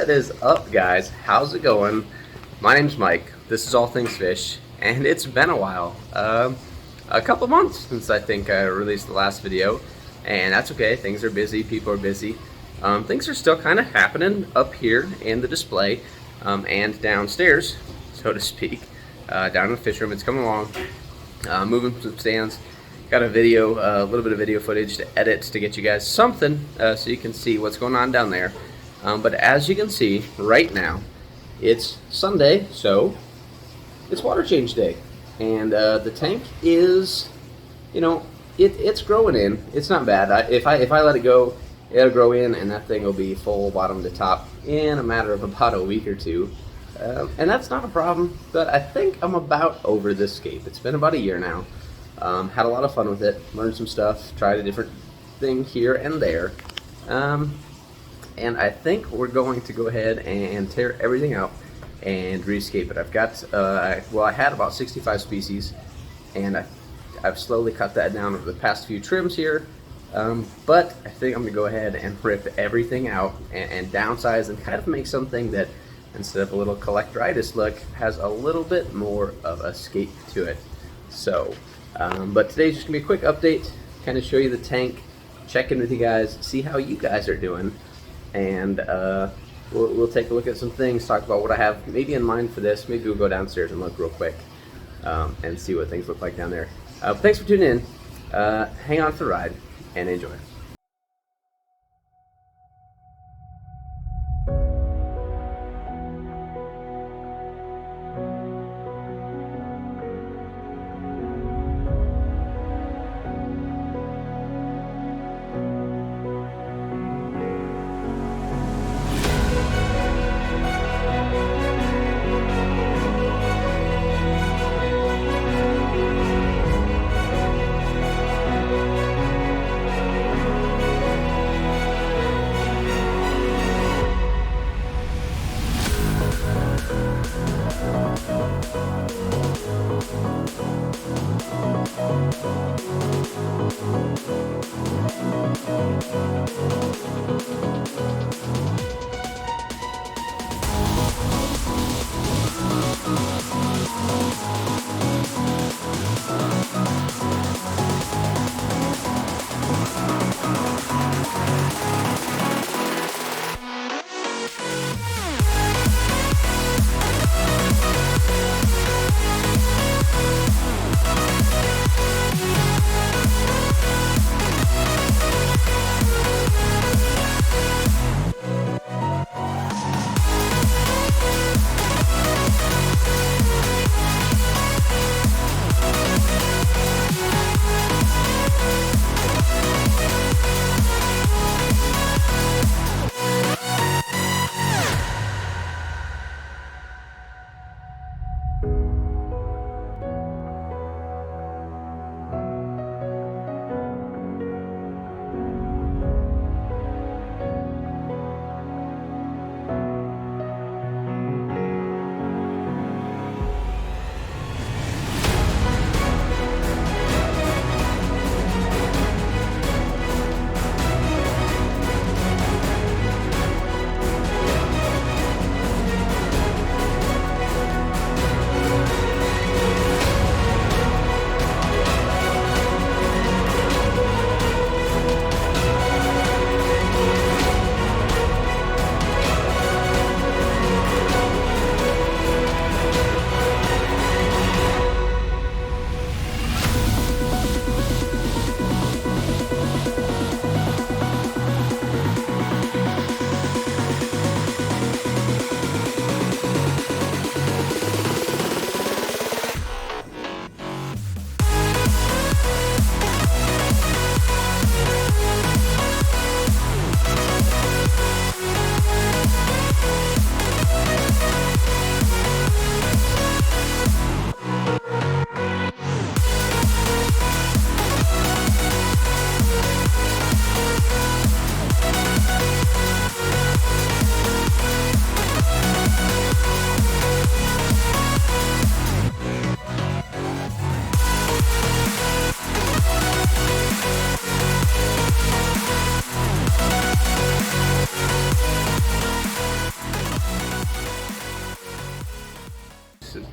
What is up, guys? How's it going? My name's Mike. This is All Things Fish, and it's been a while. A couple months since I think I released the last video, and that's okay. Things are busy. People are busy. Things are still kind of happening up here in the display and downstairs, so to speak, down in the fish room. It's coming along. Moving some stands. Got a video, a little bit of video footage to edit to get you guys something so you can see what's going on down there. But as you can see right now, it's Sunday, so it's water change day, and the tank is, it's growing in. It's not bad. If I let it go, it'll grow in, and that thing will be full bottom to top in a matter of about a week or two. And that's not a problem, but I think I'm about over this scape. It's been about a year now. Had a lot of fun with it, learned some stuff, tried a different thing here and there. And I think we're going to go ahead and tear everything out and rescape it. I've got, I had about 65 species, and I've slowly cut that down over the past few trims here. But I think I'm going to go ahead and rip everything out and downsize and kind of make something that, instead of a little collectoritis look, has a little bit more of a scape to it. So, but today's just going to be a quick update, kind of show you the tank, check in with you guys, see how you guys are doing, and we'll take a look at some things, talk about what I have maybe in mind for this. Maybe we'll go downstairs and look real quick and see what things look like down there. Thanks for tuning in. Hang on for the ride and enjoy.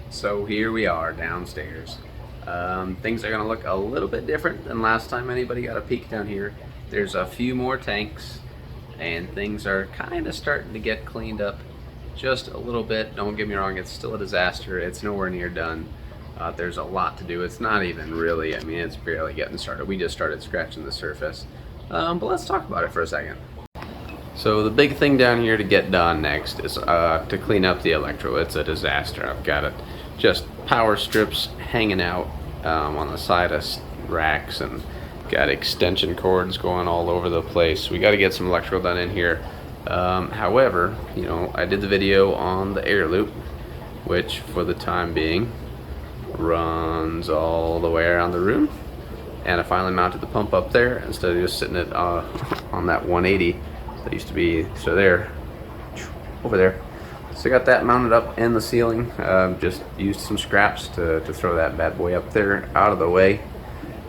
So here we are downstairs. Things are gonna look a little bit different than last time anybody got a peek down here. There's a few more tanks and things are kind of starting to get cleaned up just a little bit. Don't get me wrong, it's still a disaster. It's nowhere near done. There's a lot to do. It's not even really, I mean, it's barely getting started. We just started scratching the surface. But let's talk about it for a second. So the big thing down here to get done next is to clean up the electro. It's a disaster. I've got it just power strips hanging out on the side of racks, and got extension cords going all over the place. We got to get some electrical done in here. However, you know, I did the video on the air loop, which for the time being runs all the way around the room, and I finally mounted the pump up there instead of just sitting it on that 180 that used to be there over there. So I got that mounted up in the ceiling. Just used some scraps to throw that bad boy up there out of the way.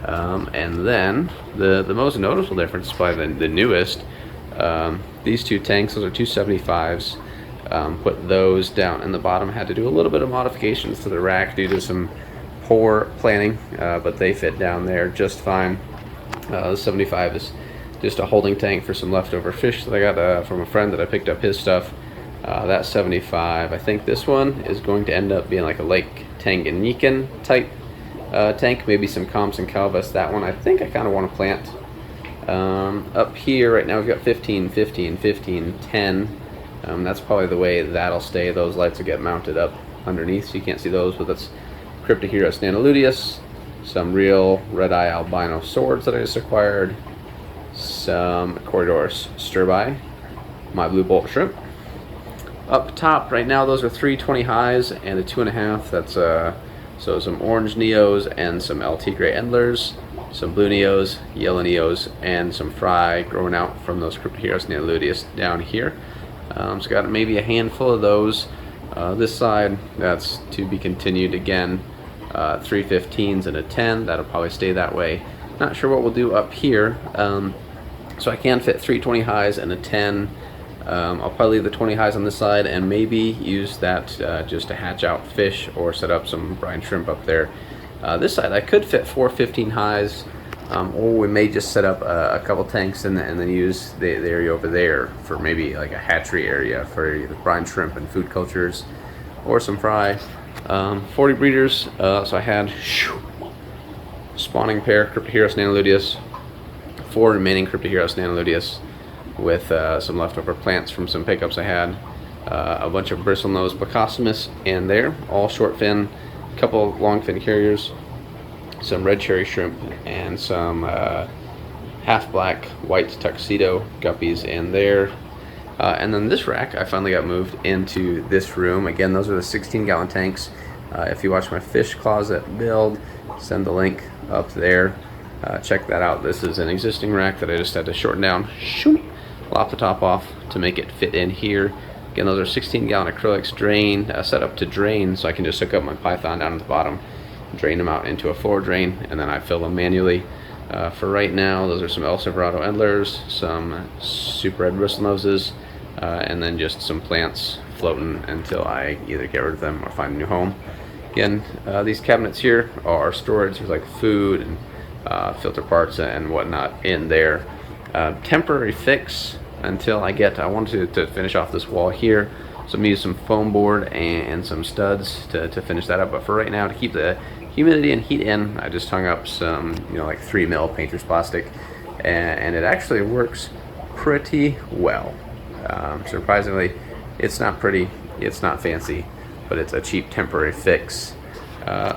And then the most noticeable difference, probably the newest, these two tanks, those are 275s. Put those down in the bottom. Had to do a little bit of modifications to the rack due to some poor planning, but they fit down there just fine. The 75 is just a holding tank for some leftover fish that I got from a friend that I picked up his stuff. That 75, I think this one is going to end up being like a Lake Tanganyika type tank, maybe some Comps and Calvus. That one I think I kind of want to plant. Up here right now we've got 15, 15, 15, 10. That's probably the way that'll stay. Those lights will get mounted up underneath, so you can't see those, but that's Cryptoheros nanoluteus, some real red-eye albino swords that I just acquired, some Corridorus sturbi, my blue bolt shrimp. Up top right now, those are 320 highs and a 2.5. That's so some orange neos and some LT gray endlers, some blue neos, yellow neos, and some fry growing out from those Cryptoheros nanoluteus down here. So got maybe a handful of those. This side, that's to be continued again. 315s and a 10. That'll probably stay that way. Not sure what we'll do up here. So I can fit 320 highs and a 10. I'll probably leave the 20 highs on this side and maybe use that just to hatch out fish or set up some brine shrimp up there. This side I could fit 415 highs, or we may just set up a couple tanks and then use the area over there for maybe like a hatchery area for either brine shrimp and food cultures or some fry. 40 breeders, so I had spawning pair Cryptoheros nanoluteus, 4 remaining Cryptoheros nanoluteus with some leftover plants from some pickups I had, a bunch of bristlenose Blacosimus in there, all short fin, a couple long fin carriers, some red cherry shrimp, and some half black white tuxedo guppies in there. And then this rack I finally got moved into this room. Again, those are the 16-gallon tanks. If you watch my fish closet build, send the link up there. Check that out. This is an existing rack that I just had to shorten down, lop the top off to make it fit in here. Again, those are 16-gallon acrylics drain, set up to drain, so I can just hook up my python down at the bottom, drain them out into a floor drain, and then I fill them manually. For right now, those are some El Silverado endlers, some super red bristlenoses, and then just some plants floating until I either get rid of them or find a new home. Again, these cabinets here are storage. There's like food and filter parts and whatnot in there. Temporary fix until I wanted to finish off this wall here. So I'm gonna use some foam board and some studs to finish that up. But for right now, to keep the humidity and heat in, I just hung up some, like 3mm painter's plastic, and it actually works pretty well. Surprisingly, it's not pretty, it's not fancy, but it's a cheap temporary fix.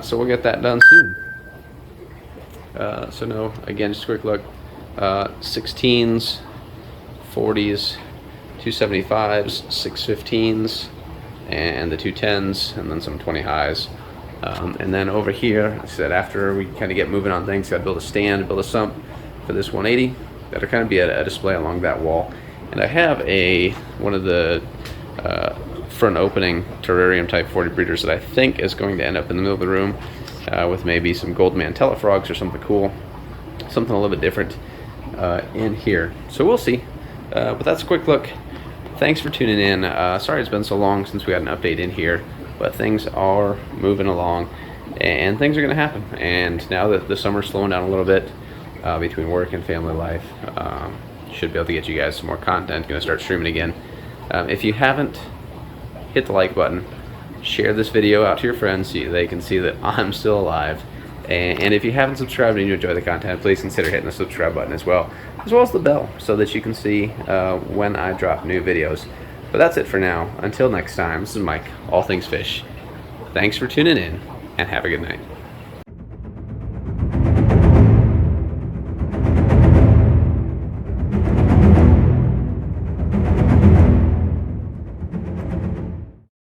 So we'll get that done soon. So no, again, just a quick look. 16s, 40s, 275s, 615s, and the 210s, and then some 20 highs. And then over here, I said after we kind of get moving on things, got to build a stand, build a sump for this 180. That'll kind of be a display along that wall. And I have one of the front opening terrarium type 40 breeders that I think is going to end up in the middle of the room with maybe some gold mantella frogs or something cool, something a little bit different in here. So we'll see. But that's a quick look. Thanks for tuning in. Sorry it's been so long since we had an update in here. but things are moving along, and things are going to happen. And now that the summer's slowing down a little bit between work and family life, should be able to get you guys some more content. Going to start streaming again. If you haven't, hit the like button, share this video out to your friends so they can see that I'm still alive. And if you haven't subscribed and you enjoy the content, please consider hitting the subscribe button as well as the bell, so that you can see when I drop new videos. But that's it for now. Until next time, this is Mike, All Things Fish. Thanks for tuning in, and have a good night.